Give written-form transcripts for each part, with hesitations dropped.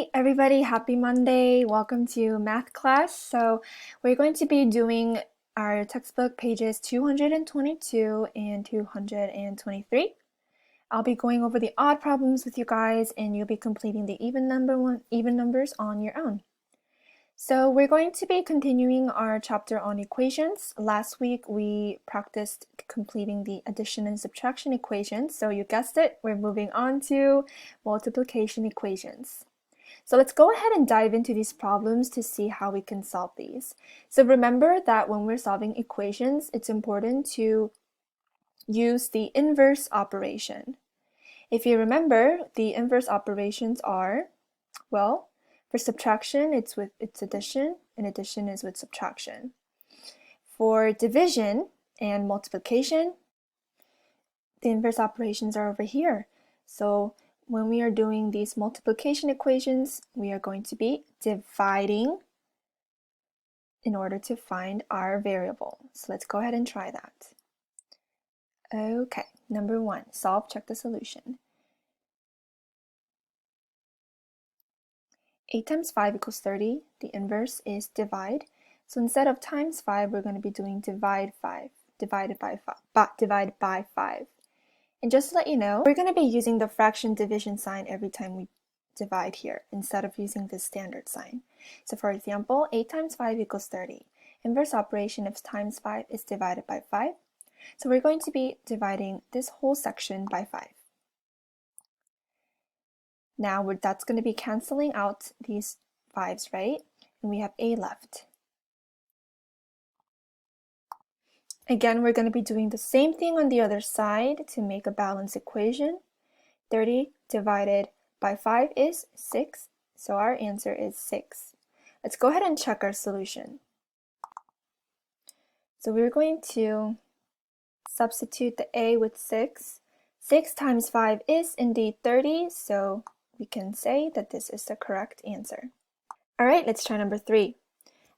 Hey everybody, happy Monday. Welcome to math class. So we're going to be doing our textbook pages 222 and 223. I'll be going over the odd problems with you guys and you'll be completing the even numbers on your own. So we're going to be continuing our chapter on equations. Last week we practiced completing the addition and subtraction equations. So you guessed it, we're moving on to multiplication equations. So let's go ahead and dive into these problems to see how we can solve these. So remember that when we're solving equations, it's important to use the inverse operation. If you remember, the inverse operations are, well, for subtraction, it's addition, and addition is with subtraction. For division and multiplication, the inverse operations are over here. So when we are doing these multiplication equations, we are going to be dividing in order to find our variable. So let's go ahead and try that. Okay, number 1, solve, check the solution. 8 times 5 equals 30. The inverse is divide. So instead of times 5, we're going to be doing divide by 5. And just to let you know, we're going to be using the fraction division sign every time we divide here, instead of using the standard sign. So for example, 8 times 5 equals 30. Inverse operation of times 5 is divided by 5. So we're going to be dividing this whole section by 5. Now that's going to be canceling out these 5's, right? And we have a left. Again, we're going to be doing the same thing on the other side to make a balanced equation. 30 divided by 5 is 6, so our answer is 6. Let's go ahead and check our solution. So we're going to substitute the a with 6. 6 times 5 is indeed 30, so we can say that this is the correct answer. All right, let's try number 3.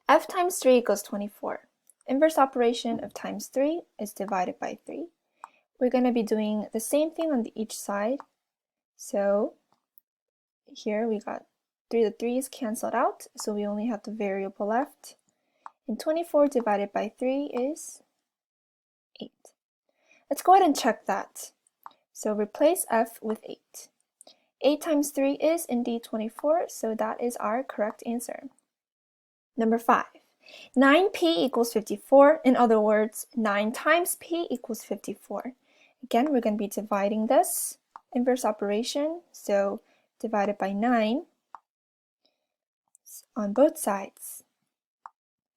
F times 3 equals 24. Inverse operation of times 3 is divided by 3. We're going to be doing the same thing on each side. So here we got the 3's canceled out, so we only have the variable left. And 24 divided by 3 is 8. Let's go ahead and check that. So replace f with 8. 8 times 3 is indeed 24, so that is our correct answer. Number 5. 9p equals 54. In other words, 9 times p equals 54. Again, we're going to be dividing this inverse operation, so divided by 9 on both sides.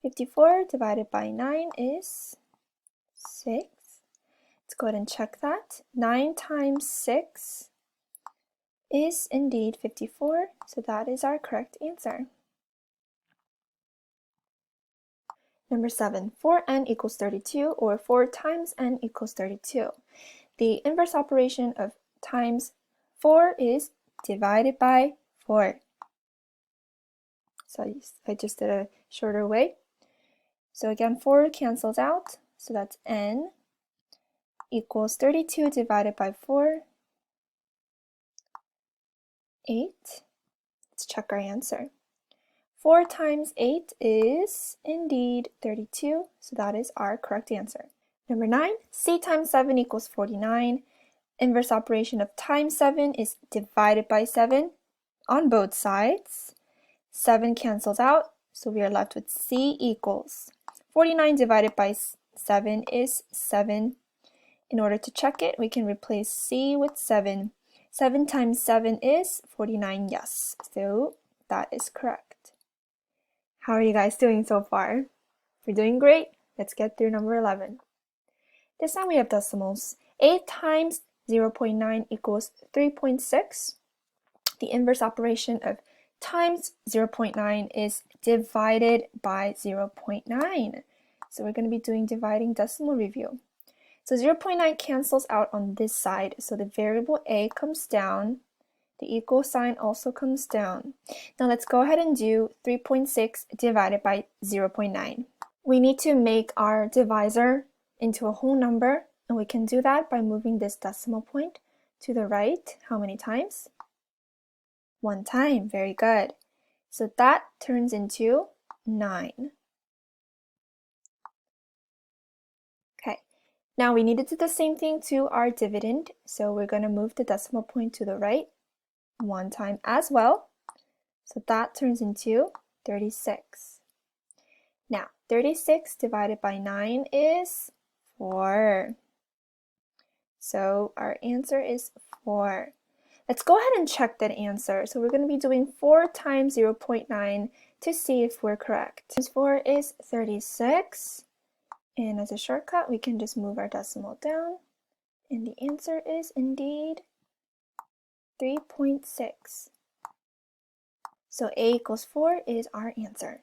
54 divided by 9 is 6. Let's go ahead and check that. 9 times 6 is indeed 54, so that is our correct answer. Number 7, 4n equals 32, or 4 times n equals 32. The inverse operation of times 4 is divided by 4. So I just did a shorter way. So again, 4 cancels out, so that's n equals 32 divided by 4, 8. Let's check our answer. 4 times 8 is indeed 32, so that is our correct answer. Number 9, c times 7 equals 49. Inverse operation of times 7 is divided by 7 on both sides. 7 cancels out, so we are left with c equals 49 divided by 7 is 7. In order to check it, we can replace c with 7. 7 times 7 is 49, yes, so that is correct. How are you guys doing so far? If you're doing great, let's get through number 11. This time we have decimals. 8 times 0.9 equals 3.6. The inverse operation of times 0.9 is divided by 0.9. So we're going to be doing dividing decimal review. So 0.9 cancels out on this side, so the variable a comes down. The equal sign also comes down. Now let's go ahead and do 3.6 divided by 0.9. We need to make our divisor into a whole number, and we can do that by moving this decimal point to the right. How many times? 1 time. Very good. So that turns into 9. Okay. Now we need to do the same thing to our dividend. So we're going to move the decimal point to the right 1 time as well. So that turns into 36. Now, 36 divided by 9 is 4. So our answer is 4. Let's go ahead and check that answer. So we're going to be doing 4 times 0.9 to see if we're correct. 4 is 36. And as a shortcut, we can just move our decimal down. And the answer is indeed 3.6. So A equals 4 is our answer.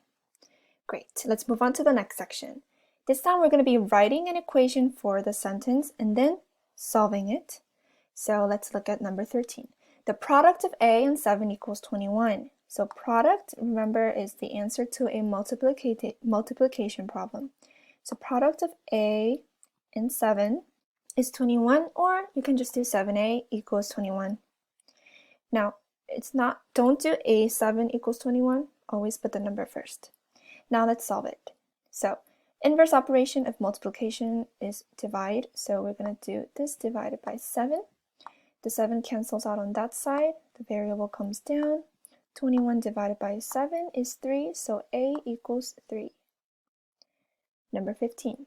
Great, let's move on to the next section. This time we're going to be writing an equation for the sentence and then solving it. So let's look at number 13. The product of A and 7 equals 21. So product, remember, is the answer to a multiplication problem. So product of A and 7 is 21, or you can just do 7A equals 21. Now, don't do A7 equals 21, always put the number first. Now let's solve it. So inverse operation of multiplication is divide. So we're going to do this divided by 7. The 7 cancels out on that side. The variable comes down. 21 divided by 7 is 3. So A equals 3. Number 15.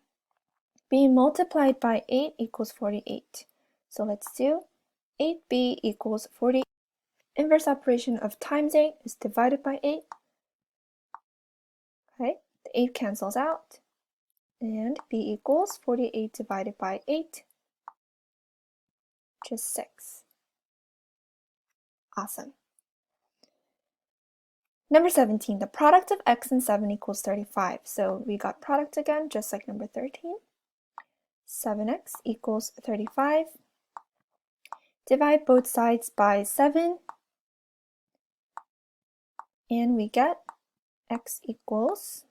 B multiplied by 8 equals 48. So let's do 8B equals 48. Inverse operation of times 8 is divided by 8. Okay, the 8 cancels out, and B equals 48 divided by 8, which is 6. Awesome. Number 17, the product of x and 7 equals 35. So we got product again, just like number 13. 7x equals 35. Divide both sides by 7, and we get x equals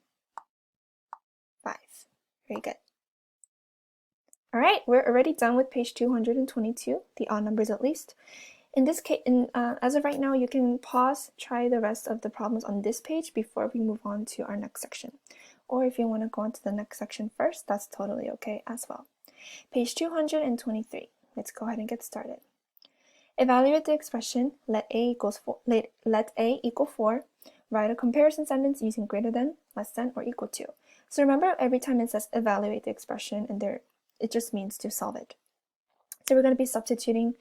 5. Very good. All right, we're already done with page 222, the odd numbers at least. In this case, as of right now, you can pause, try the rest of the problems on this page before we move on to our next section. Or if you want to go on to the next section first, that's totally okay as well. Page 223. Let's go ahead and get started. Evaluate the expression let A equal 4. Write a comparison sentence using greater than, less than, or equal to. So remember, every time it says evaluate the expression, and it just means to solve it. So we're going to be substituting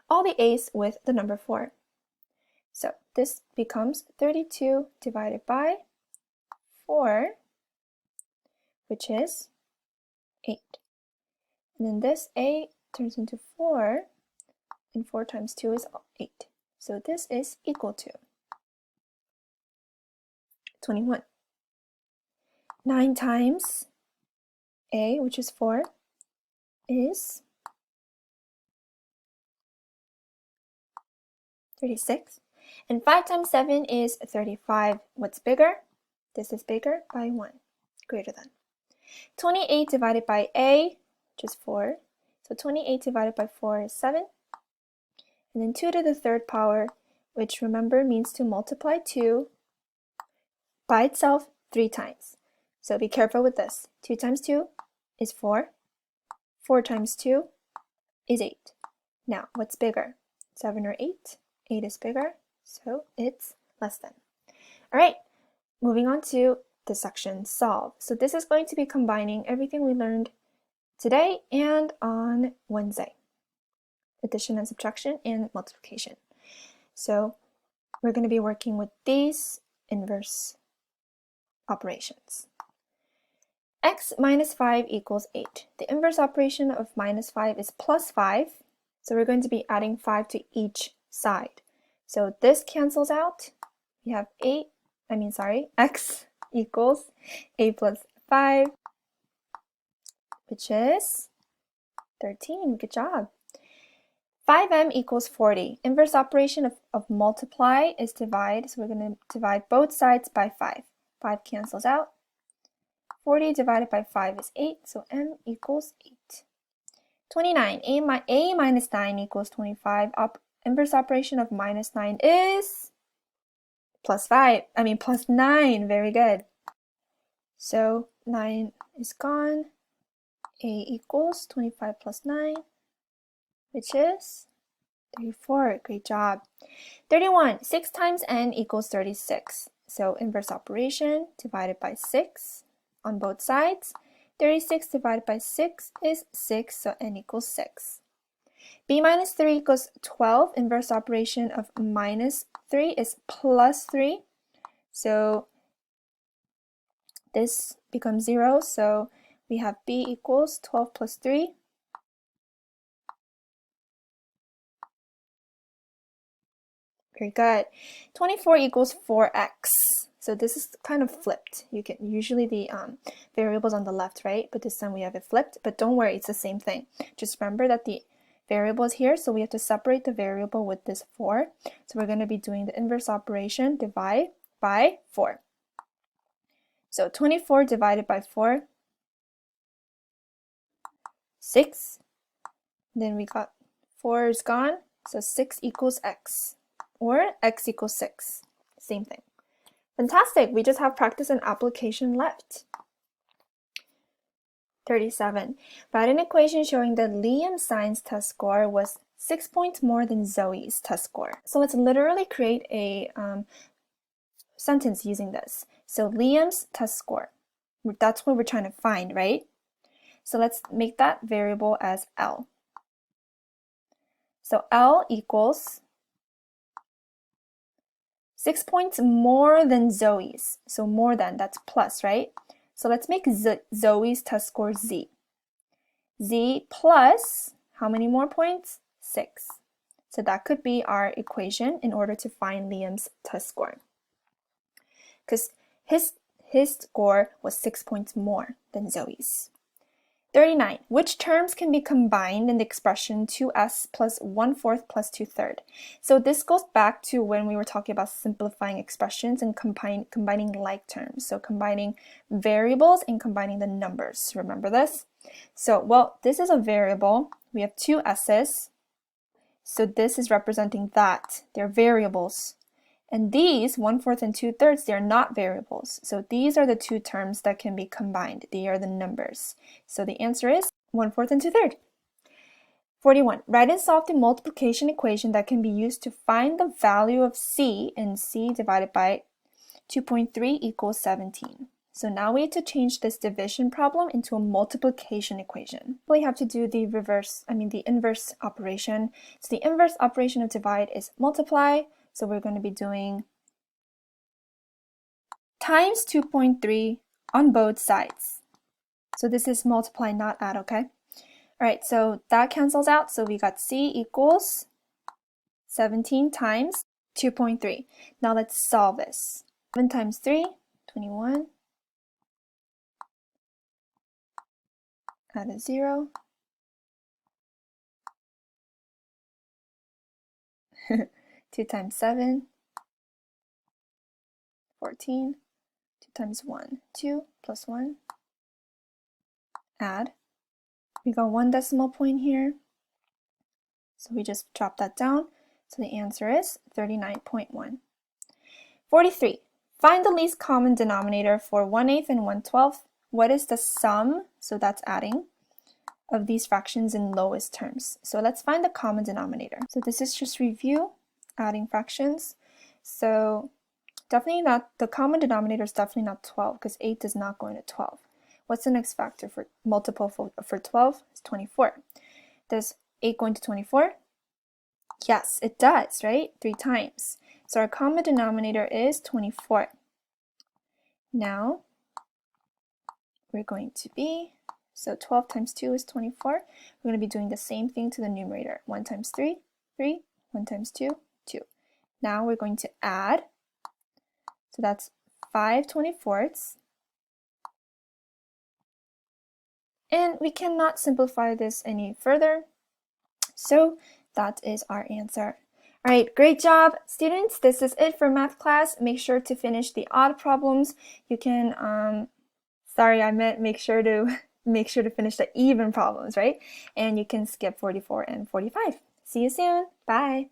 all the A's with the number 4. So this becomes 32 divided by 4, which is 8. And then this A turns into 4, and 4 times 2 is 8. So this is equal to 21. 9 times A, which is 4, is 36. And 5 times 7 is 35. What's bigger? This is bigger by 1, greater than. 28 divided by A, which is 4. So 28 divided by 4 is 7. And then 2 to the third power, which remember means to multiply 2 by itself 3 times. So be careful with this. 2 times 2 is 4. 4 times 2 is 8. Now, what's bigger? 7 or 8? 8 is bigger, so it's less than. All right, moving on to the section solve. So this is going to be combining everything we learned today and on Wednesday. Addition and subtraction and multiplication. So we're going to be working with these inverse operations. X minus 5 equals 8. The inverse operation of minus 5 is plus 5. So we're going to be adding 5 to each side. So this cancels out. We have x equals 8 plus 5, which is 13. Good job. 5m equals 40. Inverse operation of multiply is divide. So we're going to divide both sides by 5. 5 cancels out. 40 divided by 5 is 8. So m equals 8. 29. A minus 9 equals 25. Inverse operation of minus 9 is plus 9. Very good. So 9 is gone. A equals 25 plus 9, which is 34. Great job. 31. 6 times n equals 36. So inverse operation, divided by 6 on both sides. 36 divided by 6 is 6, so n equals 6. b minus 3 equals 12. Inverse operation of minus 3 is plus 3. So this becomes 0, so we have b equals 12 plus 3. Very good. 24 equals 4x. So this is kind of flipped. You can usually the variables on the left, right? But this time we have it flipped. But don't worry, it's the same thing. Just remember that the variable is here, so we have to separate the variable with this 4. So we're going to be doing the inverse operation, divide by 4. So 24 divided by 4, 6. Then we got 4 is gone, so 6 equals x, or x equals 6. Same thing. Fantastic, we just have practice and application left. 37. Write an equation showing that Liam's science test score was 6 points more than Zoe's test score. So let's literally create a sentence using this. So Liam's test score, that's what we're trying to find, right? So let's make that variable as L. So L equals 6 points more than Zoe's. So more than, that's plus, right? So let's make Zoe's test score Z. Z plus, how many more points? 6. So that could be our equation in order to find Liam's test score. Because his score was 6 points more than Zoe's. 39. Which terms can be combined in the expression 2s plus 1/4 plus 2/3? So this goes back to when we were talking about simplifying expressions and combining like terms. So combining variables and combining the numbers. Remember this? So, well, this is a variable. We have two s's. So this is representing that. They're variables. And these, 1/4 and 2/3, they're not variables. So these are the two terms that can be combined. They are the numbers. So the answer is 1/4 and 2/3. 41. Write and solve the multiplication equation that can be used to find the value of c, and c divided by 2.3 equals 17. So now we have to change this division problem into a multiplication equation. We have to do the inverse operation. So the inverse operation of divide is multiply. So we're going to be doing times 2.3 on both sides. So this is multiply, not add, okay? All right, so that cancels out. So we got c equals 17 times 2.3. Now let's solve this. 7 times 3, 21. Add a 0. 2 times 7, 14. 2 times 1, 2, plus 1. Add. We got 1 decimal point here. So we just drop that down. So the answer is 39.1. 43. Find the least common denominator for 1/8 and 1/12. What is the sum, so that's adding, of these fractions in lowest terms? So let's find the common denominator. So this is just review, adding fractions. So definitely not, the common denominator is definitely not 12 because 8 does not go into 12. What's the next factor for multiple for 12? It's 24. Does 8 go into 24? Yes, it does, right? 3 times. So our common denominator is 24. Now, we're going to be, so 12 times 2 is 24. We're going to be doing the same thing to the numerator. 1 times 3, 3. 1 times 2, 2. Now we're going to add. So that's 5 24ths. And we cannot simplify this any further. So that is our answer. All right, great job, students. This is it for math class. Make sure to finish the odd problems. You can, sorry, I meant make sure to finish the even problems, right? And you can skip 44 and 45. See you soon. Bye.